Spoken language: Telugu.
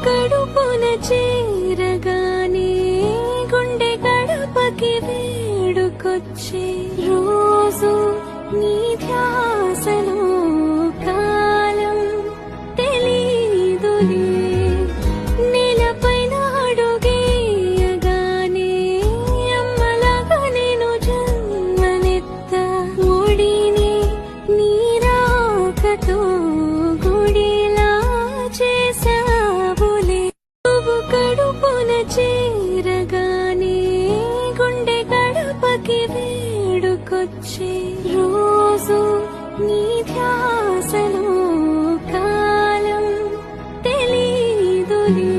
కడుపున చేరగానే గుండె గడపకి వేడుకొచ్చే రోజు నీ ధ్యాసలో కాలం తెలీదులే. నేలపైన అడుగేయగానే అమ్మలాగా నేను జన్మనెత్త. ఒడిని నీ రాకతో గుడిలా చేసావులే. నువ్వు కడుపున చేరగానే గుండె గడపకి వేడుకొచ్చే రోజు నీ ధ్యాసలో కాలం తెలీదులే.